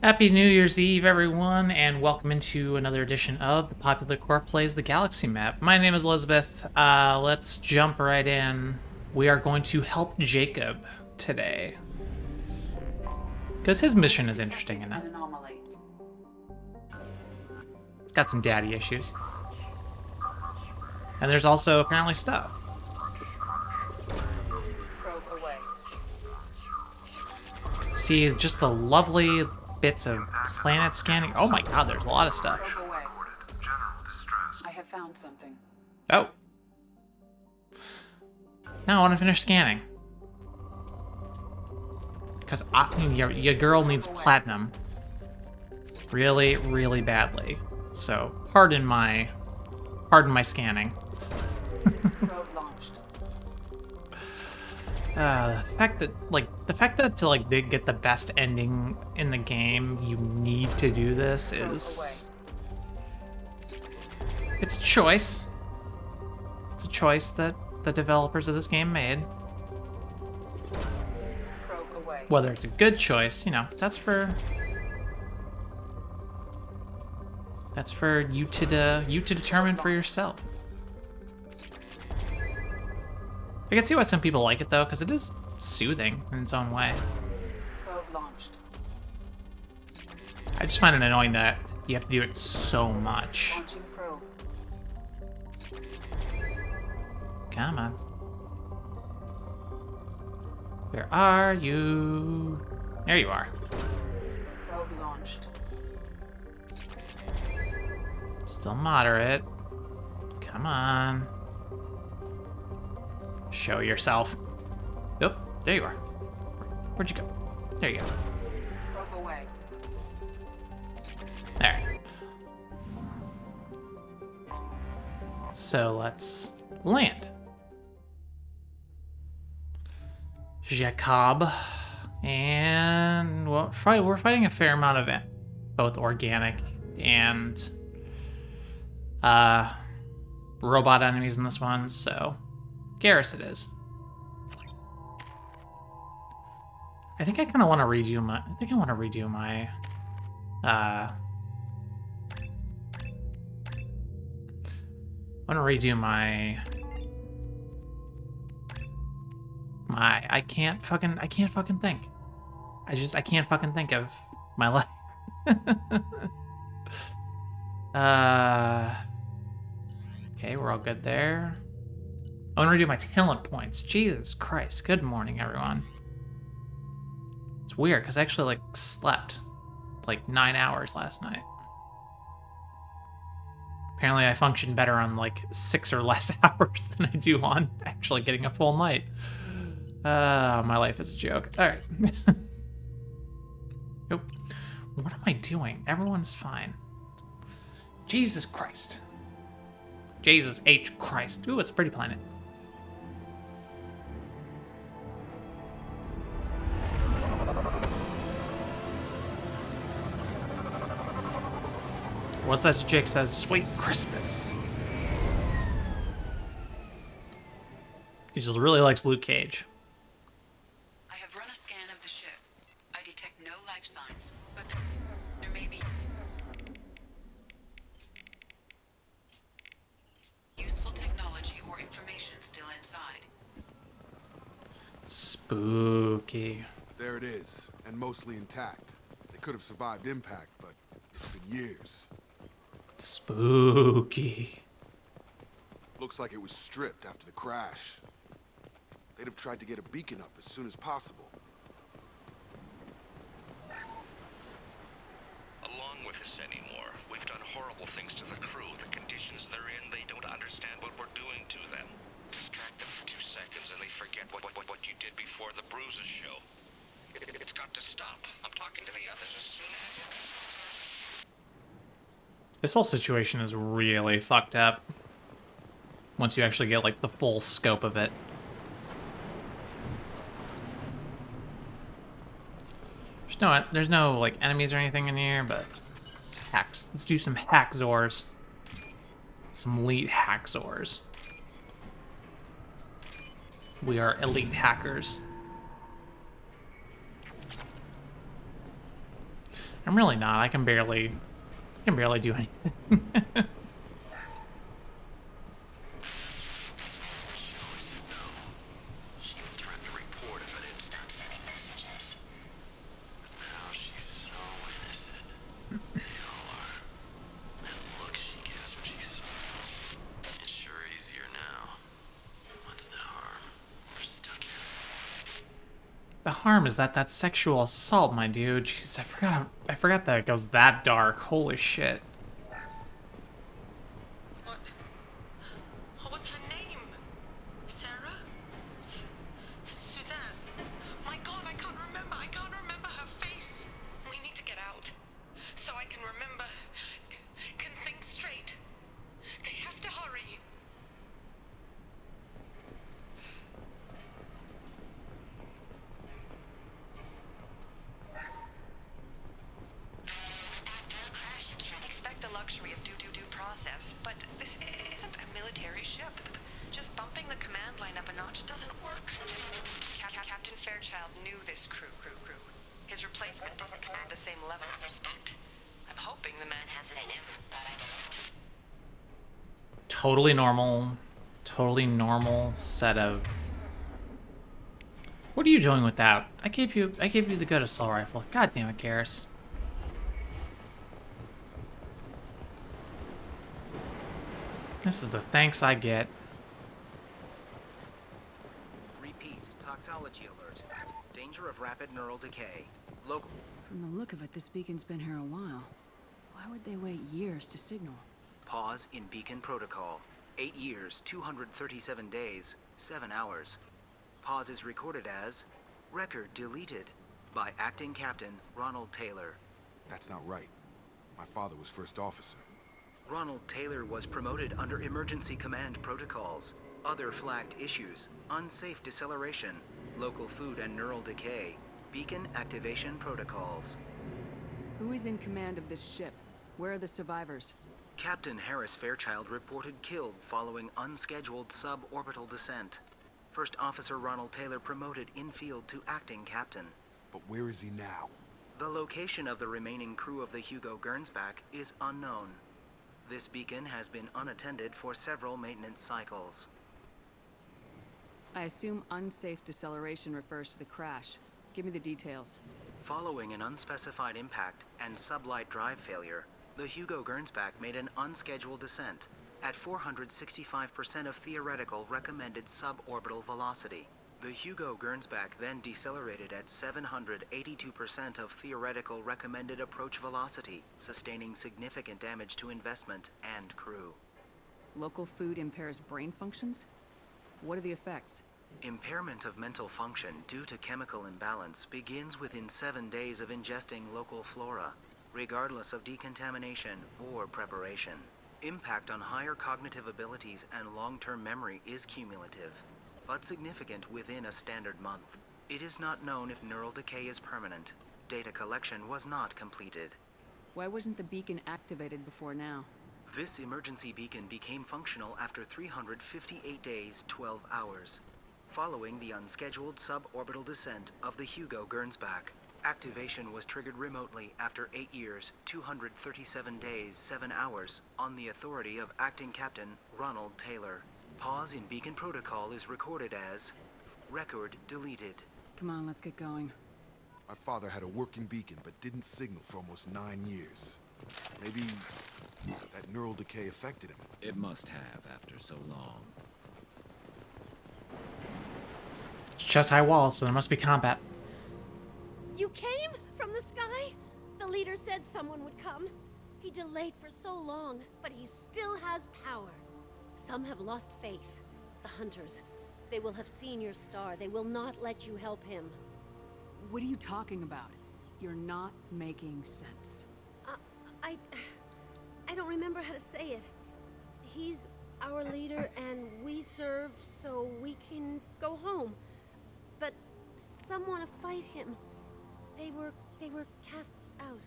Happy New Year's Eve, everyone, and welcome into another edition of the Popular Core Plays the Galaxy Map. My name is Elizabeth. Let's jump right in. We are going to help Jacob today. Because his mission is interesting enough. It's got some daddy issues. And there's also apparently stuff. Let's see just the lovely bits of planet scanning. Oh my god, there's a lot of stuff. I have found something. Oh. Now I want to finish scanning. Because your girl needs platinum. Really, really badly. So, pardon my scanning. Probe launched. The fact that to they get the best ending in the game, you need to do this is... It's a choice. It's a choice that the developers of this game made. Probe away. Whether it's a good choice, that's for you to determine for yourself. I can see why some people like it though, because it is soothing in its own way. Probe launched. I just find it annoying that you have to do it so much. Launching probe. Come on. Where are you? There you are. Probe launched. Still moderate. Come on. Show yourself. Yep, there you are. Where'd you go? There you go. Probe away. There. So let's land. Jacob. And well, we're fighting a fair amount of both organic and robot enemies in this one, so Garrus it is. I think I kind of want to redo my. I think I want to redo my. I want to redo my. I can't fucking think. I can't fucking think of my life. Okay, we're all good there. I want to redo my talent points. Jesus Christ. Good morning, everyone. It's weird, because I actually, slept, 9 hours last night. Apparently I function better on, 6 or less hours than I do on actually getting a full night. My life is a joke. Alright. Nope. What am I doing? Everyone's fine. Jesus Christ. Jesus H. Christ. Ooh, it's a pretty planet. What's that chick says? Sweet Christmas. He just really likes Luke Cage. I have run a scan of the ship. I detect no life signs, but there may be useful technology or information still inside. Spooky. There it is, and mostly intact. They could have survived impact, but it's been years. Spooky. Looks like it was stripped after the crash. They'd have tried to get a beacon up as soon as possible. Along with this anymore. We've done horrible things to the crew. The conditions they're in, they don't understand what we're doing to them. Distract them for 2 seconds and they forget what you did before the bruises show. It's got to stop. I'm talking to the others as soon as... This whole situation is really fucked up. Once you actually get, the full scope of it. There's no, enemies or anything in here, but it's hacks. Let's do some hackzors. Some elite hackzors. We are elite hackers. I'm really not. I can barely do anything. She threatened to report if I didn't stop sending messages. But now she's so innocent. They all are. That look she gives when she smiles. It's sure easier now. What's the harm? We're stuck here. The harm is that that's sexual assault, my dude. Jesus, I forgot that it goes that dark. Holy shit. What was her name? Sarah? Suzanne? My God, I can't remember. I can't remember her face. We need to get out. So I can remember. Can think straight. They have to hurry. After a crash, you can't expect the luxury of due process, but this isn't a military ship. Just bumping the command line up a notch doesn't work. Captain Fairchild knew this crew. His replacement doesn't command the same level of respect. I'm hoping the man has it in him, but I don't. Totally normal set of... What are you doing with that? I gave you the good assault rifle. God damn it, Garrus. This is the thanks I get. Repeat, toxology alert. Danger of rapid neural decay. Local. From the look of it, this beacon's been here a while. Why would they wait years to signal? Pause in beacon protocol. 8 years, 237 days, 7 hours. Pause is recorded as record deleted by acting captain Ronald Taylor. That's not right. My father was first officer. Ronald Taylor was promoted under emergency command protocols. Other flagged issues: unsafe deceleration, local food and neural decay, beacon activation protocols. Who is in command of this ship? Where are the survivors? Captain Harris Fairchild reported killed following unscheduled suborbital descent. First Officer Ronald Taylor promoted in-field to acting captain. But where is he now? The location of the remaining crew of the Hugo Gernsback is unknown. This beacon has been unattended for several maintenance cycles. I assume unsafe deceleration refers to the crash. Give me the details. Following an unspecified impact and sublight drive failure, the Hugo Gernsback made an unscheduled descent at 465% of theoretical recommended suborbital velocity. The Hugo Gernsback then decelerated at 782% of theoretical recommended approach velocity, sustaining significant damage to investment and crew. Local food impairs brain functions? What are the effects? Impairment of mental function due to chemical imbalance begins within 7 days of ingesting local flora, regardless of decontamination or preparation. Impact on higher cognitive abilities and long-term memory is cumulative, but significant within a standard month. It is not known if neural decay is permanent. Data collection was not completed. Why wasn't the beacon activated before now? This emergency beacon became functional after 358 days, 12 hours, following the unscheduled suborbital descent of the Hugo Gernsback. Activation was triggered remotely after 8 years, 237 days, 7 hours, on the authority of Acting Captain Ronald Taylor. Pause in beacon protocol is recorded as record deleted. Come on, let's get going. My father had a working beacon, but didn't signal for almost 9 years. Maybe that neural decay affected him. It must have after so long. It's chest high walls, so there must be combat. You came from the sky? The leader said someone would come. He delayed for so long, but he still has power. Some have lost faith. The hunters. They will have seen your star. They will not let you help him. What are you talking about? You're not making sense. I don't remember how to say it. He's our leader and we serve so we can go home. But some want to fight him. They were cast out.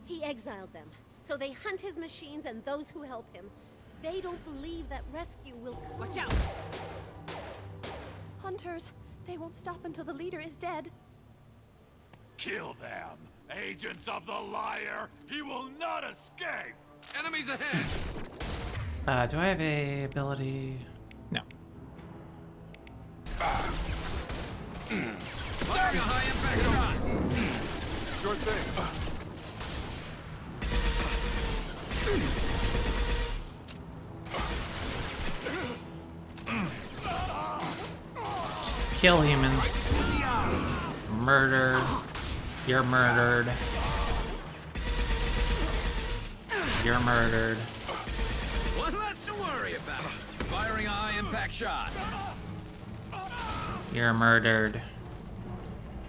He exiled them. So they hunt his machines and those who help him. They don't believe that rescue will come. Watch out! Hunters, they won't stop until the leader is dead. Kill them! Agents of the liar! He will not escape! Enemies ahead! Do I have a ability? No. Firing a high impact shot! Sure thing. Kill humans. Murder. You're murdered. You're murdered. One less to worry about. Firing a high impact shot. You're murdered.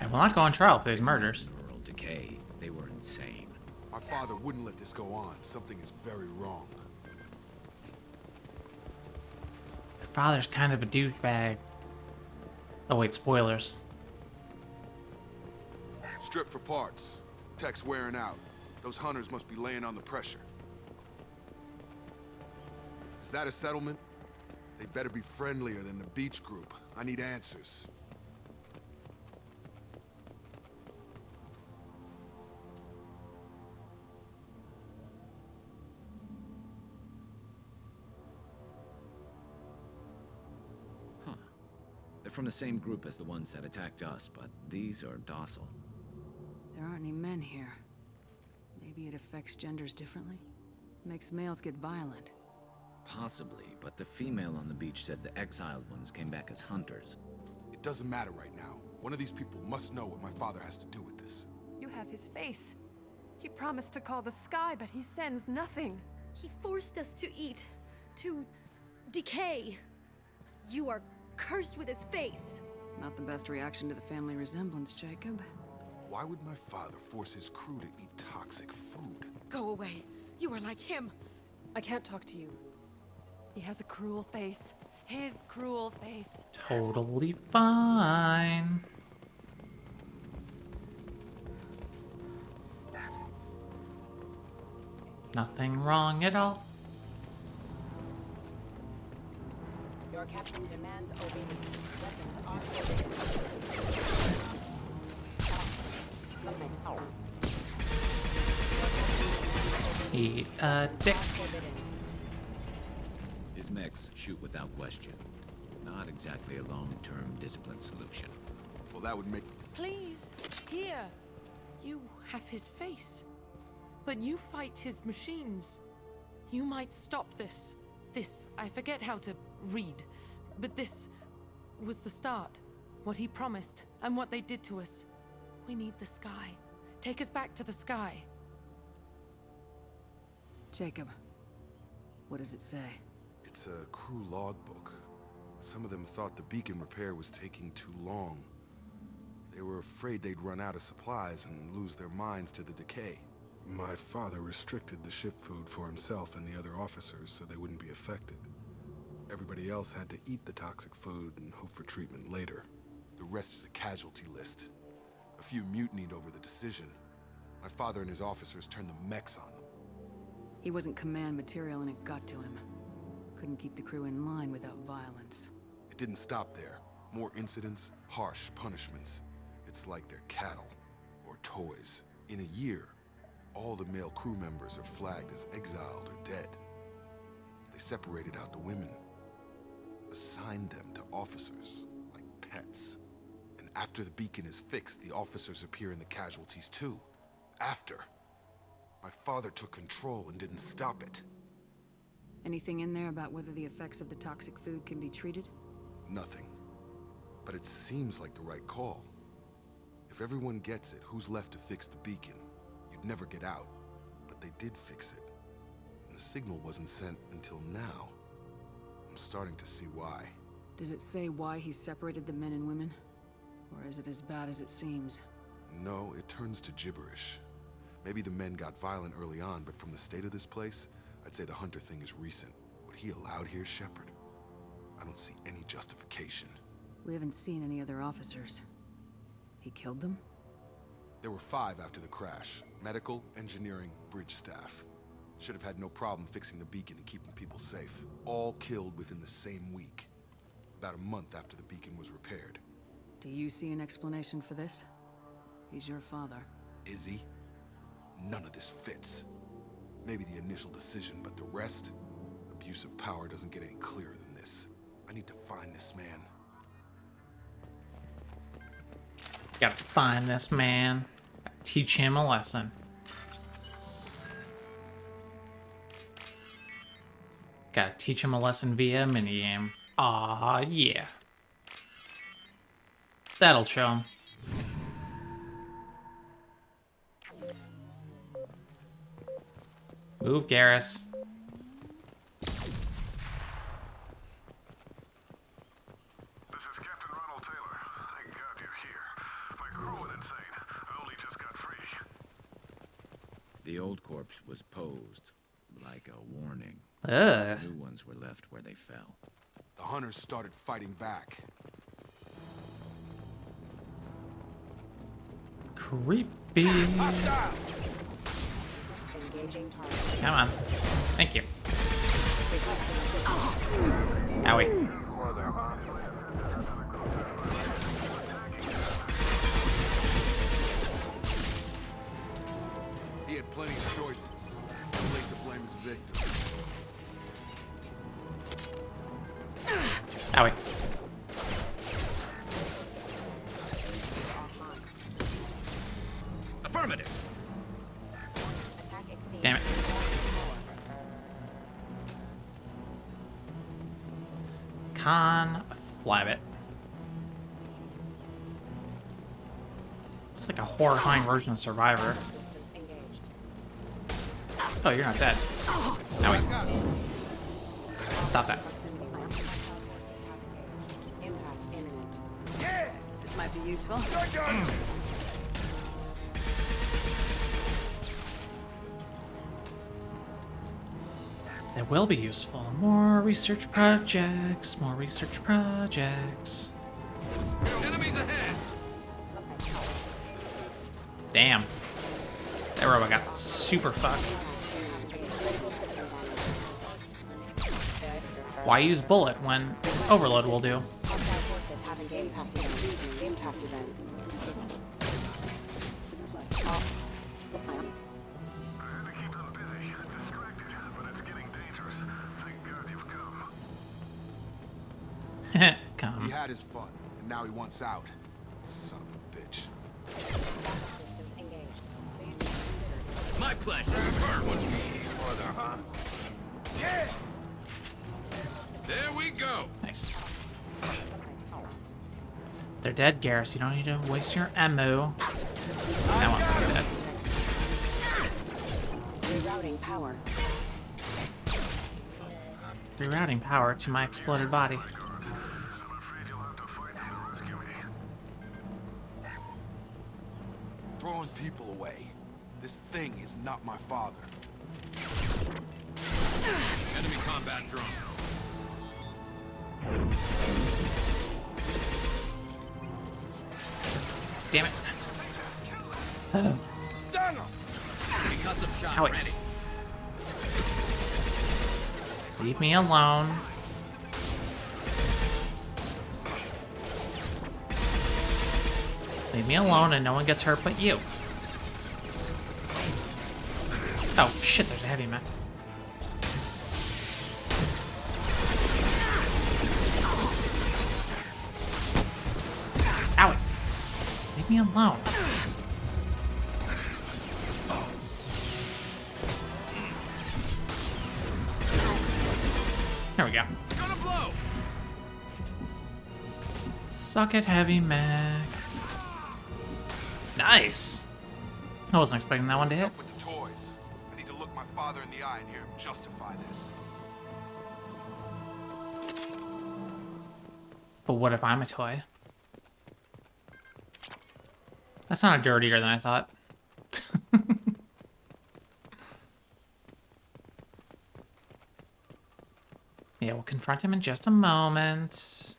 I will not go on trial for these murders. Neural decay. They were insane. My father wouldn't let this go on. Something is very wrong. Your father's kind of a douchebag. Oh wait, spoilers. Strip for parts. Tech's wearing out. Those hunters must be laying on the pressure. Is that a settlement? They better be friendlier than the beach group. I need answers. Huh. They're from the same group as the ones that attacked us, but these are docile. There aren't any men here. Maybe it affects genders differently? Makes males get violent. Possibly, but the female on the beach said the exiled ones came back as hunters. It doesn't matter right now. One of these people must know what my father has to do with this. You have his face. He promised to call the sky, but he sends nothing. He forced us to eat, to decay. You are cursed with his face. Not the best reaction to the family resemblance, Jacob. Why would my father force his crew to eat toxic food? Go away. You are like him. I can't talk to you. He has a cruel face. His cruel face. Totally fine. Nothing wrong at all. Your captain demands obedience. Weapons are forbidden. Eat a dick. His mechs shoot without question. Not exactly a long-term discipline solution. Well, that would make... Please, here. You have his face. But you fight his machines. You might stop this. This, I forget how to read. But this was the start. What he promised, and what they did to us. We need the sky. Take us back to the sky. Jacob, what does it say? It's a crew logbook. Some of them thought the beacon repair was taking too long. They were afraid they'd run out of supplies and lose their minds to the decay. My father restricted the ship food for himself and the other officers so they wouldn't be affected. Everybody else had to eat the toxic food and hope for treatment later. The rest is a casualty list. A few mutinied over the decision. My father and his officers turned the mechs on them. He wasn't command material and it got to him. Couldn't keep the crew in line without violence. It didn't stop there. More incidents, harsh punishments. It's like they're cattle or toys. In a year, all the male crew members are flagged as exiled or dead. They separated out the women, assigned them to officers, like pets. And after the beacon is fixed, the officers appear in the casualties too. After. My father took control and didn't stop it. Anything in there about whether the effects of the toxic food can be treated? Nothing. But it seems like the right call. If everyone gets it, who's left to fix the beacon? You'd never get out. But they did fix it. And the signal wasn't sent until now. I'm starting to see why. Does it say why he separated the men and women? Or is it as bad as it seems? No, it turns to gibberish. Maybe the men got violent early on, but from the state of this place, I'd say the Hunter thing is recent. What he allowed here, Shepard? I don't see any justification. We haven't seen any other officers. He killed them? There were 5 after the crash. Medical, engineering, bridge staff. Should have had no problem fixing the beacon and keeping people safe. All killed within the same week. About a month after the beacon was repaired. Do you see an explanation for this? He's your father. Is he? None of this fits. Maybe the initial decision, but the rest? Abuse of power doesn't get any clearer than this. I need to find this man. Gotta find this man. Teach him a lesson. Gotta teach him a lesson via a minigame. Aw, yeah. That'll show him. Move, Garrus. This is Captain Ronald Taylor. Thank God you're here. My crew went insane. I only just got free. The old corpse was posed like a warning. Ugh. New ones were left where they fell. The hunters started fighting back. Creepy. Come on. Thank you. Owie. He had plenty of choices. Too late to blame his victims. Owie. Affirmative. Damn it. Flabit. It's like a horrifying version of Survivor. Oh, you're not dead. Now wait. Stop that. This might be useful. It will be useful. More research projects. More research projects. Enemies ahead! Damn. That robot got super fucked. Why use bullet when overload will do? Come. He had his fun, and now he wants out. Son of a bitch. My pleasure. Further, huh? Yeah! There we go. Nice. They're dead, Garrus. You don't need to waste your ammo. That one's dead. Rerouting power. Rerouting power to my exploded body. Throwing people away. This thing is not my father. Enemy combat drone. Damn it. Stun him! Concussive shot Owie. ready. Leave me alone. Leave me alone and no one gets hurt but you. Oh shit, there's a heavy man. Owie. Leave me alone. There we go. Gonna blow! Suck it, heavy Mac. Nice. I wasn't expecting that one to hit. Up with the toys. I need to look my father in the eye and hear him justify this. But what if I'm a toy? That sounded dirtier than I thought. Yeah, we'll confront him in just a moment.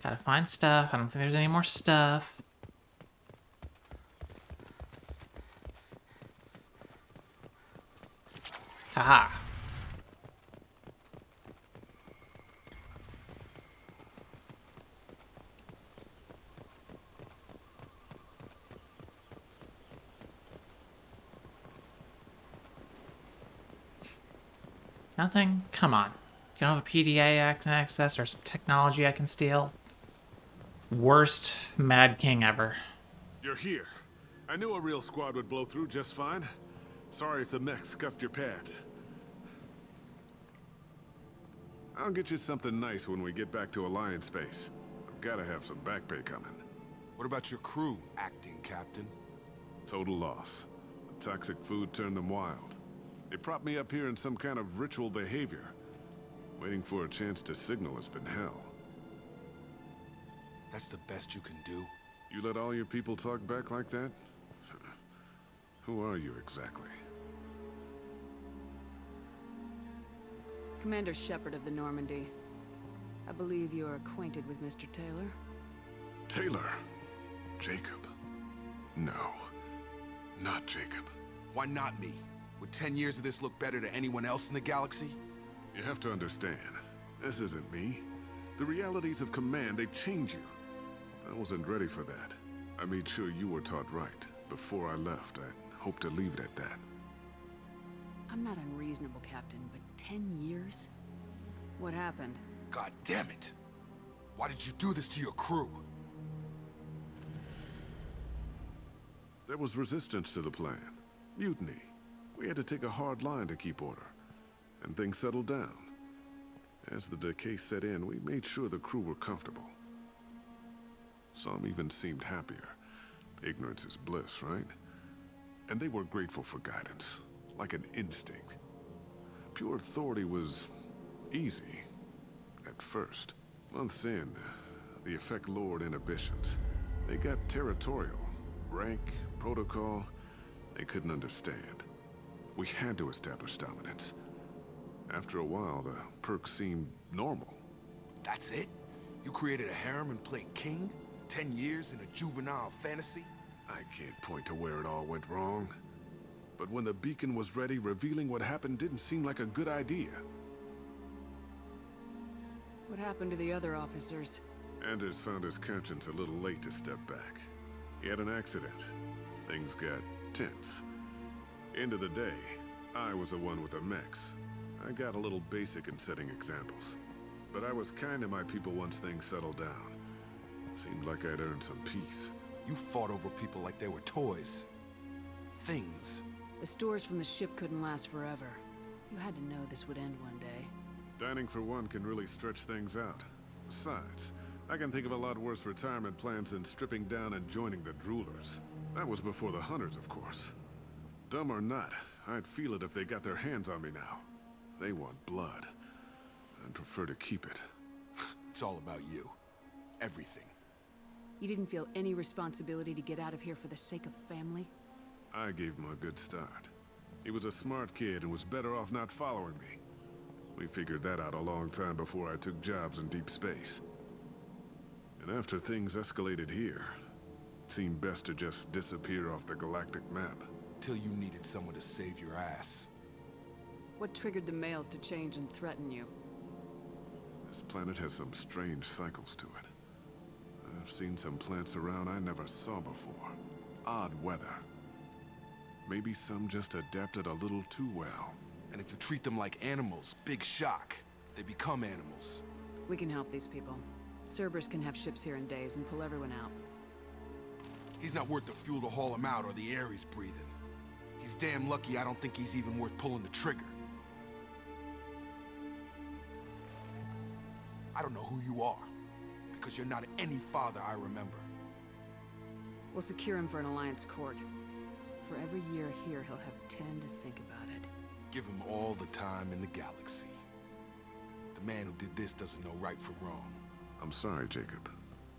Gotta find stuff. I don't think there's any more stuff. Haha. Nothing? Come on. You don't have a PDA access or some technology I can steal? Worst Mad King ever. You're here. I knew a real squad would blow through just fine. Sorry if the mech scuffed your pads. I'll get you something nice when we get back to Alliance space. I've gotta have some back pay coming. What about your crew, acting captain? Total loss. The toxic food turned them wild. They propped me up here in some kind of ritual behavior. Waiting for a chance to signal has been hell. That's the best you can do? You let all your people talk back like that? Who are you exactly? Commander Shepard of the Normandy. I believe you are acquainted with Mr. Taylor. Taylor? Jacob? No. Not Jacob. Why not me? Would 10 years of this look better to anyone else in the galaxy? You have to understand, this isn't me. The realities of command, they change you. I wasn't ready for that. I made sure you were taught right. Before I left, I hoped to leave it at that. I'm not unreasonable, Captain, but 10 years? What happened? God damn it! Why did you do this to your crew? There was resistance to the plan. Mutiny. We had to take a hard line to keep order. And things settled down. As the decay set in, we made sure the crew were comfortable. Some even seemed happier. Ignorance is bliss, right? And they were grateful for guidance, like an instinct. Pure authority was easy, at first. Months in, the effect lowered inhibitions. They got territorial. Rank, protocol, they couldn't understand. We had to establish dominance. After a while, the perks seemed normal. That's it? You created a harem and played king? 10 years in a juvenile fantasy? I can't point to where it all went wrong. But when the beacon was ready, revealing what happened didn't seem like a good idea. What happened to the other officers? Anders found his conscience a little late to step back. He had an accident. Things got tense. End of the day, I was the one with the mechs. I got a little basic in setting examples. But I was kind to my people once things settled down. Seemed like I'd earned some peace. You fought over people like they were toys. Things. The stores from the ship couldn't last forever. You had to know this would end one day. Dining for one can really stretch things out. Besides, I can think of a lot worse retirement plans than stripping down and joining the Droolers. That was before the Hunters, of course. Dumb or not, I'd feel it if they got their hands on me now. They want blood. I'd prefer to keep it. It's all about you. Everything. You didn't feel any responsibility to get out of here for the sake of family? I gave him a good start. He was a smart kid and was better off not following me. We figured that out a long time before I took jobs in deep space. And after things escalated here, it seemed best to just disappear off the galactic map. Till you needed someone to save your ass. What triggered the males to change and threaten you? This planet has some strange cycles to it. I've seen some plants around I never saw before. Odd weather. Maybe some just adapted a little too well. And if you treat them like animals, big shock. They become animals. We can help these people. Cerberus can have ships here in days and pull everyone out. He's not worth the fuel to haul him out or the air he's breathing. He's damn lucky I don't think he's even worth pulling the trigger. I don't know who you are, because you're not any father I remember. We'll secure him for an Alliance court. For every year here, he'll have 10 to think about it. Give him all the time in the galaxy. The man who did this doesn't know right from wrong. I'm sorry, Jacob.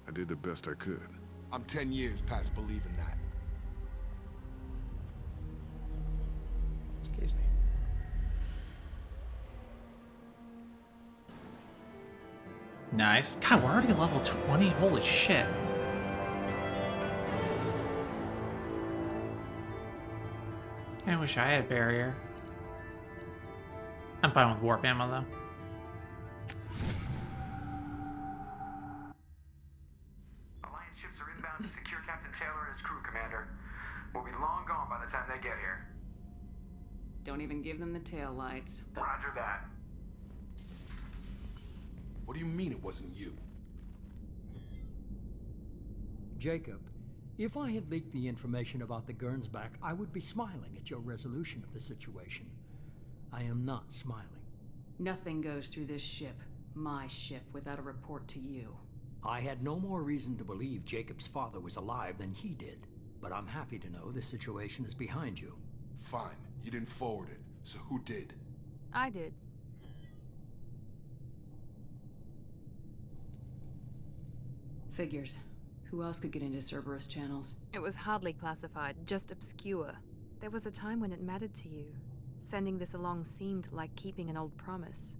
I did the best I could. I'm 10 years past believing that. Excuse me. Nice. God, we're already level 20. Holy shit. I wish I had a barrier. I'm fine with warp ammo, though. Alliance ships are inbound to secure Captain Taylor and his crew, Commander. We'll be long gone by the time they get here. Don't even give them the tail lights. Roger that. What do you mean it wasn't you? Jacob, if I had leaked the information about the Gernsback, I would be smiling at your resolution of the situation. I am not smiling. Nothing goes through this ship, my ship, without a report to you. I had no more reason to believe Jacob's father was alive than he did, but I'm happy to know the situation is behind you. Fine, you didn't forward it, so who did? I did. Figures. Who else could get into Cerberus channels? It was hardly classified, just obscure. There was a time when it mattered to you. Sending this along seemed like keeping an old promise.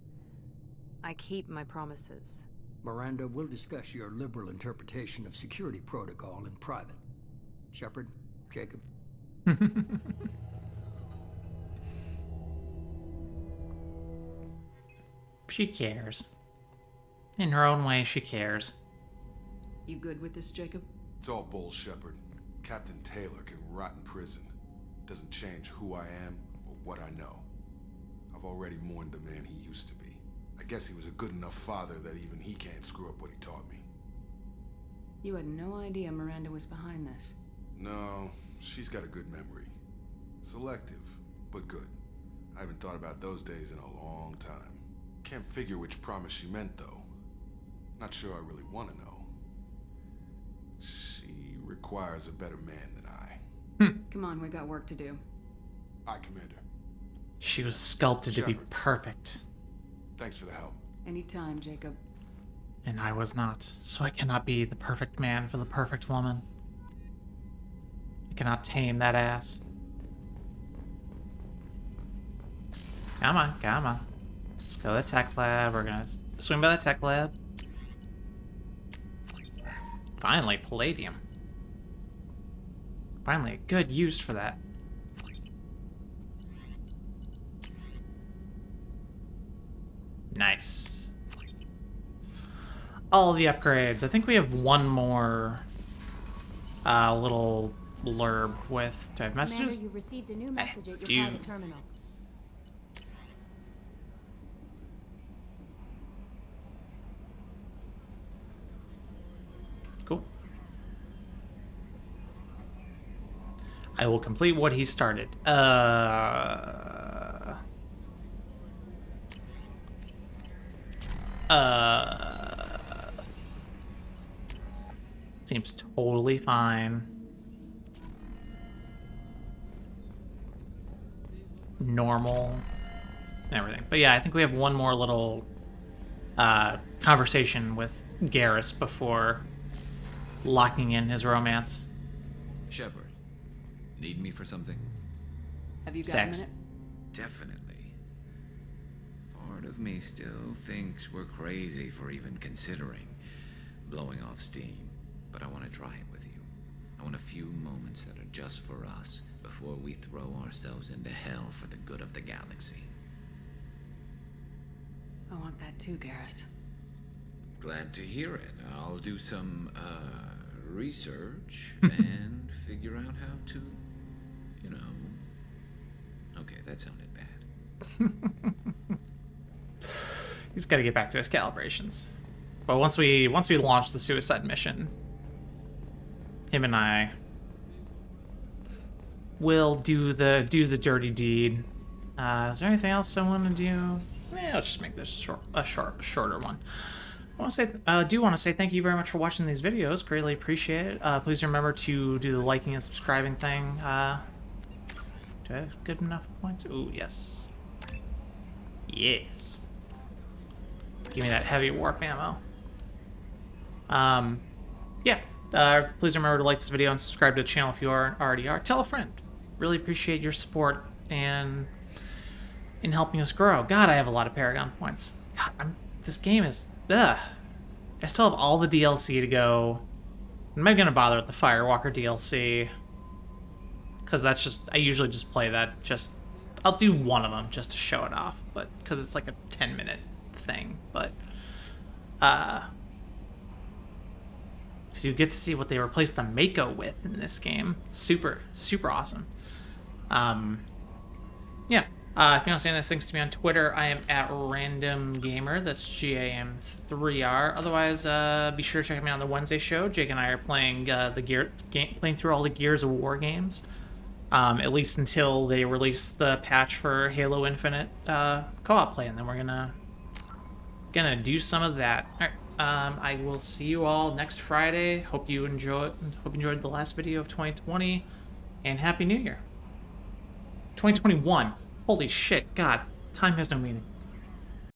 I keep my promises. Miranda, we'll discuss your liberal interpretation of security protocol in private. Shepard, Jacob. She cares. In her own way, she cares. You good with this, Jacob? It's all bull, Shepard. Captain Taylor can rot in prison. Doesn't change who I am or what I know. I've already mourned the man he used to be. I guess he was a good enough father that even he can't screw up what he taught me. You had no idea Miranda was behind this. No, she's got a good memory. Selective, but good. I haven't thought about those days in a long time. Can't figure which promise she meant, though. Not sure I really want to know. She requires a better man than I. Come on, we got work to do. Aye, Commander. She was sculpted to be perfect. Thanks for the help. Anytime, Jacob. And I was not, so I cannot be the perfect man for the perfect woman. I cannot tame that ass. Come on, come on. Let's go to the tech lab. We're gonna swing by the tech lab. Finally, palladium. Finally, a good use for that. Nice. All the upgrades. I think we have one more little blurb with... Do I have messages? Commander, you've received a new message at do your you- private terminal. Cool. I will complete what he started. Seems totally fine. Normal. Everything. But yeah, I think we have one more little conversation with Garrus before locking in his romance. Shepard, need me for something? Have you got Sex. a minute? Definitely. Part of me still thinks we're crazy for even considering blowing off steam, but I want to try it with you. I want a few moments that are just for us before we throw ourselves into hell for the good of the galaxy. I want that too, Garrus. Glad to hear it. I'll do some, research and figure out how to, you know... Okay, that sounded bad. He's got to get back to his calibrations. But once we launch the suicide mission, him and I will do the dirty deed. Is there anything else I want to do? I'll just make this shorter one. I do want to say thank you very much for watching these videos. Greatly appreciate it. Please remember to do the liking and subscribing thing. Do I have good enough points? Ooh, yes. Yes. Give me that heavy warp ammo. Yeah. Please remember to like this video and subscribe to the channel if you already are. Tell a friend. Really appreciate your support and in helping us grow. God, I have a lot of Paragon points. God, this game is... Ugh. I still have all the DLC to go. I'm not gonna bother with the Firewalker DLC. Because that's just... I usually just play that just... I'll do one of them just to show it off. But because it's like a 10-minute thing. But... because you get to see what they replaced the Mako with in this game. Super, super awesome. Yeah. If you don't understand this, thanks to me on Twitter, I am at Random Gamer. That's GAM3R. Otherwise, be sure to check me out on the Wednesday show. Jake and I are playing playing through all the Gears of War games, at least until they release the patch for Halo Infinite co-op play, and then we're gonna do some of that. All right. I will see you all next Friday. Hope you enjoyed the last video of 2020, and Happy New Year. 2021. Holy shit, God, time has no meaning.